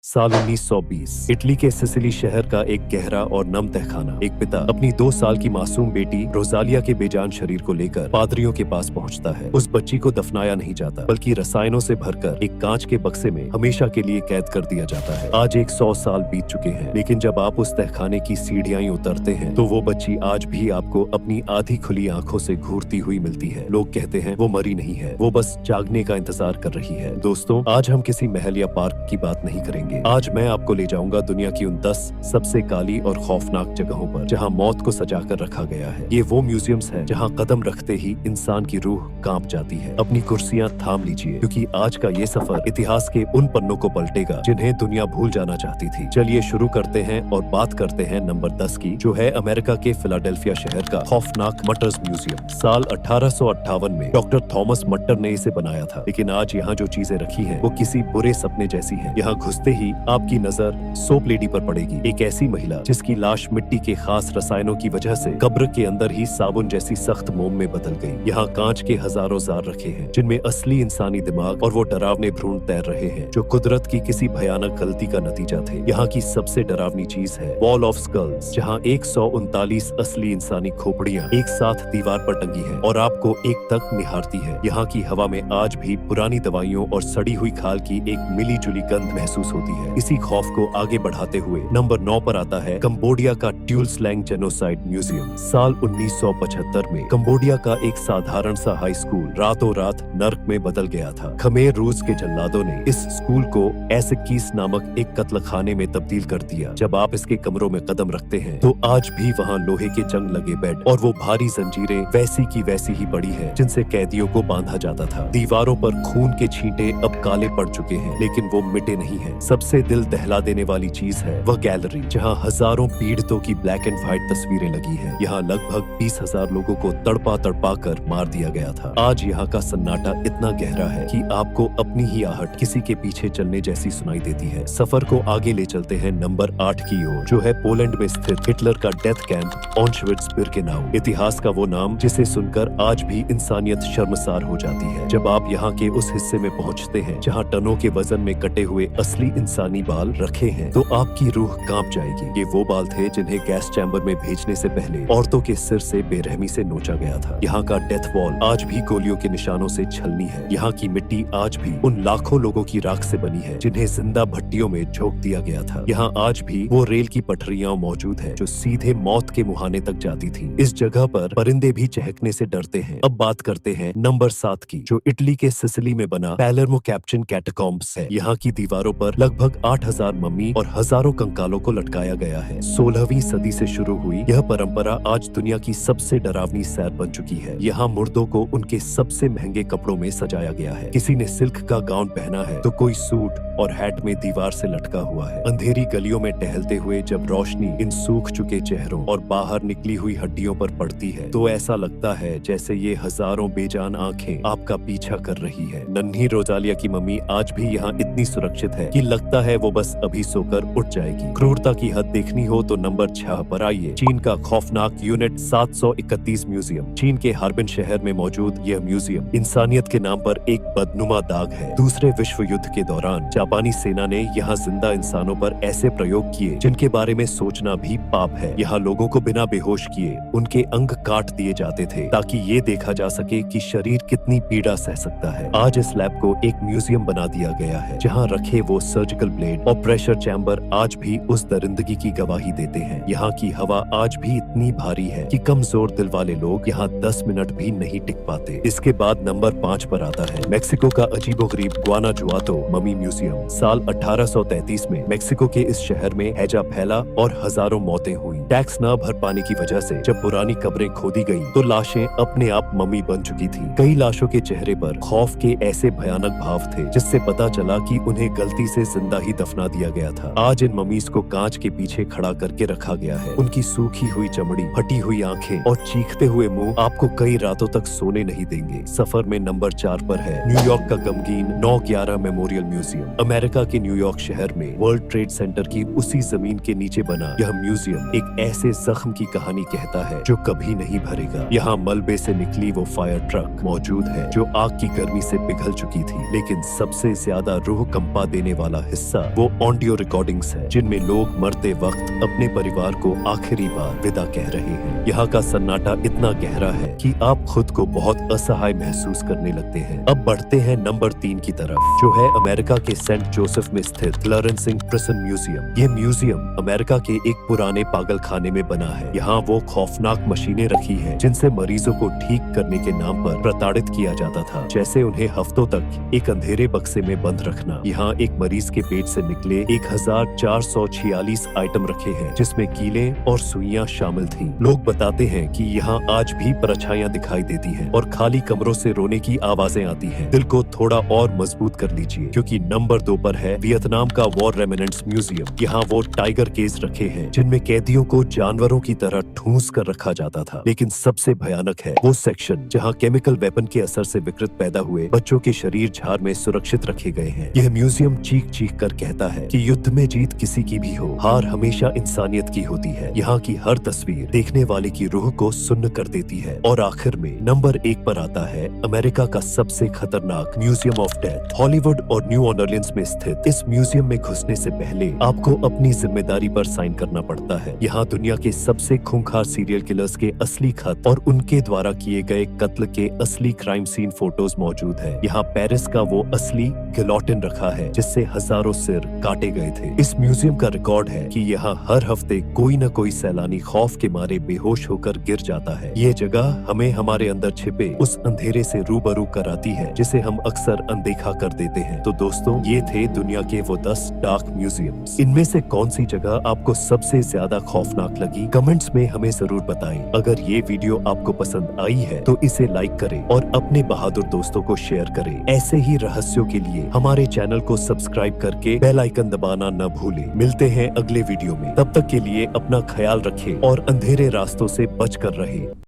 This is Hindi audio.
साल 1920 इटली के सिसिली शहर का एक गहरा और नम तहखाना। एक पिता अपनी 2 साल की मासूम बेटी रोजालिया के बेजान शरीर को लेकर पादरियों के पास पहुंचता है। उस बच्ची को दफनाया नहीं जाता, बल्कि रसायनों से भरकर एक कांच के बक्से में हमेशा के लिए कैद कर दिया जाता है। आज 100 साल बीत चुके हैं, लेकिन जब आप उस तहखाने की सीढ़ियां उतरते हैं तो वो बच्ची आज भी आपको अपनी आधी खुली आंखों से घूरती हुई मिलती है। लोग कहते हैं वो मरी नहीं है, वो बस जागने का इंतजार कर रही है। दोस्तों, आज हम किसी महल या पार्क की बात नहीं करेंगे। आज मैं आपको ले जाऊंगा दुनिया की उन 10 सबसे काली और खौफनाक जगहों पर जहां मौत को सजा कर रखा गया है। ये वो म्यूजियम्स हैं जहां कदम रखते ही इंसान की रूह कांप जाती है। अपनी कुर्सियां थाम लीजिए, क्योंकि आज का ये सफर इतिहास के उन पन्नों को पलटेगा जिन्हें दुनिया भूल जाना चाहती थी। चलिए शुरू करते हैं और बात करते हैं नंबर 10 की, जो है अमेरिका के फिलाडेल्फिया शहर का खौफनाक मटर्स म्यूजियम। साल 1858 में डॉक्टर थॉमस मटर ने इसे बनाया था, लेकिन आज यहाँ जो चीजें रखी हैं वो किसी बुरे सपने जैसी हैं। यहाँ घुसते ही आपकी नजर सोप लेडी पर पड़ेगी, एक ऐसी महिला जिसकी लाश मिट्टी के खास रसायनों की वजह से कब्र के अंदर ही साबुन जैसी सख्त मोम में बदल गई। यहाँ कांच के हजारों जार रखे हैं, जिनमें असली इंसानी दिमाग और वो डरावने भ्रूण तैर रहे हैं जो कुदरत की किसी भयानक गलती का नतीजा थे। यहाँ की सबसे डरावनी चीज है वॉल ऑफ स्कल्स, जहाँ 139 असली इंसानी खोपड़ियाँ एक साथ दीवार पर टंगी है और आपको एक तक निहारती है। यहाँ की हवा में आज भी पुरानी दवाइयों और सड़ी हुई खाल की एक मिली जुली गंध महसूस होती है। इसी खौफ को आगे बढ़ाते हुए नंबर 9 पर आता है कंबोडिया का ट्यूल स्लैंग जेनोसाइड म्यूजियम। साल 1975 में कंबोडिया का एक साधारण सा हाई स्कूल रातों रात नर्क में बदल गया था। खमेर रूस के जल्लादों ने इस स्कूल को एसिकीस नामक एक कत्लखाने में तब्दील कर दिया। जब आप इसके कमरों में कदम रखते हैं तो आज भी वहाँ लोहे के जंग लगे बेड और वो भारी जंजीरें वैसी की वैसी ही पड़ी है जिनसे कैदियों को बांधा जाता था। दीवारों पर खून के छींटे अब काले पड़ चुके हैं, लेकिन वो मिटे नहीं है। सबसे दिल दहला देने वाली चीज है वह गैलरी, जहां हजारों पीड़ितों की ब्लैक एंड व्हाइट तस्वीरें लगी हैं। यहाँ लगभग 20,000 लोगों को तड़पा तड़पा कर मार दिया गया था। आज यहाँ का सन्नाटा इतना गहरा है कि आपको अपनी ही आहट किसी के पीछे चलने जैसी सुनाई देती है। सफर को आगे ले चलते हैं नंबर 8 की ओर, जो है पोलैंड में स्थित हिटलर का डेथ कैंप ऑश्विट्ज़-बिर्केनाउ। इतिहास का वो नाम जिसे सुनकर आज भी इंसानियत शर्मसार हो जाती है। जब आप यहाँ के उस हिस्से में पहुँचते हैं जहाँ टनों के वजन में कटे हुए असली इंसानी बाल रखे हैं तो आपकी रूह कांप जाएगी। ये वो बाल थे जिन्हें गैस चैम्बर में भेजने से पहले औरतों के सिर से बेरहमी से नोचा गया था। यहाँ का डेथ वॉल आज भी गोलियों के निशानों से छलनी है। यहाँ की मिट्टी आज भी उन लाखों लोगों की राख से बनी है जिन्हें जिंदा भट्टियों में झोंक दिया गया था। यहाँ आज भी वो रेल की पटरियां मौजूद है जो सीधे मौत के मुहाने तक जाती थी। इस जगह पर परिंदे भी चहकने से डरते हैं। अब बात करते हैं नंबर 7 की, जो इटली के सिसिली में बना पैलेर्मो कैप्चन कैटाकॉम्ब्स है। यहाँ की दीवारों पर लगभग 8,000 मम्मी और हजारों कंकालों को लटकाया गया है। 16वीं सदी से शुरू हुई यह परंपरा आज दुनिया की सबसे डरावनी सैर बन चुकी है। यहाँ मुर्दों को उनके सबसे महंगे कपड़ों में सजाया गया है। किसी ने सिल्क का गाउन पहना है तो कोई सूट और हैट में दीवार से लटका हुआ है। अंधेरी गलियों में टहलते हुए जब रोशनी इन सूख चुके चेहरों और बाहर निकली हुई हड्डियों पर पड़ती है तो ऐसा लगता है जैसे ये हजारों बेजान आंखें आपका पीछा कर रही है। नन्ही रोजालिया की मम्मी आज भी यहाँ इतनी सुरक्षित है कि लगता है वो बस अभी सोकर उठ जाएगी। क्रूरता की हद देखनी हो तो नंबर 6 पर आइए, चीन का खौफनाक यूनिट 731 म्यूजियम। चीन के हार्बिन शहर में मौजूद यह म्यूजियम इंसानियत के नाम पर एक बदनुमा दाग है। दूसरे विश्व युद्ध के दौरान जापानी सेना ने यहाँ जिंदा इंसानों पर ऐसे प्रयोग किए जिनके बारे में सोचना भी पाप है। यहाँ लोगों को बिना बेहोश किए उनके अंग काट दिए जाते थे ताकि ये देखा जा सके कि शरीर कितनी पीड़ा सह सकता है। आज इस लैब को एक म्यूजियम बना दिया गया है जहाँ रखे वो सर्जिकल ब्लेड और प्रेशर चैम्बर आज भी उस दरिंदगी की गवाही देते हैं। यहाँ की हवा आज भी इतनी भारी है कि कमजोर दिल वाले लोग यहाँ 10 मिनट भी नहीं टिक पाते। इसके बाद नंबर 5 पर आता है मेक्सिको का अजीबोगरीब ग्वानाजुआतो मम्मी म्यूजियम। साल 1833 में मेक्सिको के इस शहर में हैजा फैला और हजारों मौतें हुई। टैक्स न भर पाने की वजह से जब पुरानी कब्रें खोदी गयी तो लाशें अपने आप मम्मी बन चुकी थी। कई लाशों के चेहरे पर खौफ के ऐसे भयानक भाव थे जिससे पता चला कि उन्हें गलती से जिंदा ही दफना दिया गया था। आज इन मम्मीज को कांच के पीछे खड़ा करके रखा गया है। उनकी सूखी हुई चमड़ी, फटी हुई आंखें और चीखते हुए मुंह आपको कई रातों तक सोने नहीं देंगे। सफर में नंबर 4 पर है न्यूयॉर्क का गमगीन 9/11 मेमोरियल म्यूजियम। अमेरिका के न्यूयॉर्क शहर में वर्ल्ड ट्रेड सेंटर की उसी जमीन के नीचे बना यह म्यूजियम एक ऐसे जख्म की कहानी कहता है जो कभी नहीं भरेगा। यहाँ मलबे से निकली वो फायर ट्रक मौजूद है जो आग की गर्मी से पिघल चुकी थी, लेकिन सबसे ज्यादा रूह कंपा देने वाला हिस्सा वो ऑडियो रिकॉर्डिंग्स है जिनमें लोग मरते वक्त अपने परिवार को आखिरी बार विदा कह रहे हैं। यहाँ का सन्नाटा इतना गहरा है कि आप खुद को बहुत असहाय महसूस करने लगते हैं। अब बढ़ते हैं नंबर 3 की तरफ, जो है अमेरिका के सेंट जोसेफ में स्थित क्लरेंस सिंह प्रिजन म्यूजियम। ये म्यूजियम अमेरिका के एक पुराने पागल खाने में बना है। यहाँ वो खौफनाक मशीनें रखी है जिनसे मरीजों को ठीक करने के नाम पर प्रताड़ित किया जाता था, जैसे उन्हें हफ्तों तक एक अंधेरे बक्से में बंद रखना। यहाँ एक मरीज के पेट से निकले 1446 आइटम रखे हैं जिसमें कीलें और सुइयां शामिल थीं। लोग बताते हैं कि यहाँ आज भी परछाइयां दिखाई देती हैं और खाली कमरों से रोने की आवाजें आती हैं। दिल को थोड़ा और मजबूत कर लीजिए क्योंकि नंबर 2 पर है वियतनाम का वॉर रेमिनेंट्स म्यूजियम। यहाँ वो टाइगर केज रखे हैं जिनमें कैदियों को जानवरों की तरह ठूंस कर रखा जाता था, लेकिन सबसे भयानक है वो सेक्शन जहाँ केमिकल वेपन के असर से विकृत पैदा हुए बच्चों के शरीर झाड़ में सुरक्षित रखे गए हैं। यह म्यूजियम चीख चीख कर कहता है कि युद्ध में जीत किसी की भी हो, हार हमेशा इंसानियत की होती है। यहाँ की हर तस्वीर देखने वाले की रूह को सुन्न कर देती है। और आखिर में नंबर 1 पर आता है अमेरिका का सबसे खतरनाक म्यूजियम ऑफ डेथ। हॉलीवुड और न्यू ऑर्लियंस में स्थित इस म्यूजियम में घुसने से पहले आपको अपनी जिम्मेदारी पर साइन करना पड़ता है। यहाँ दुनिया के सबसे खूंखार सीरियल किलर्स के असली खत और उनके द्वारा किए गए कत्ल के असली क्राइम सीन फोटोज मौजूद है। यहाँ पेरिस का वो असली गिलोटिन रखा है जिससे हजारों सिर काटे गए थे। इस म्यूजियम का रिकॉर्ड है कि यहाँ हर हफ्ते कोई न कोई सैलानी खौफ के मारे बेहोश होकर गिर जाता है। ये जगह हमें हमारे अंदर छिपे उस अंधेरे से रूबरू कराती है जिसे हम अक्सर अनदेखा कर देते हैं। तो दोस्तों, ये थे दुनिया के वो 10 डार्क म्यूजियम्स। इनमें से कौन सी जगह आपको सबसे ज्यादा खौफनाक लगी? कमेंट्स में हमें जरूर बताएं। अगर ये वीडियो आपको पसंद आई है तो इसे लाइक करें और अपने बहादुर दोस्तों को शेयर करें। ऐसे ही रहस्यों के लिए हमारे चैनल को सब्सक्राइब करके बेल आइकन दबाना न भूलें। मिलते हैं अगले वीडियो में, तब तक के लिए अपना ख्याल रखें और अंधेरे रास्तों से बच कर रहें।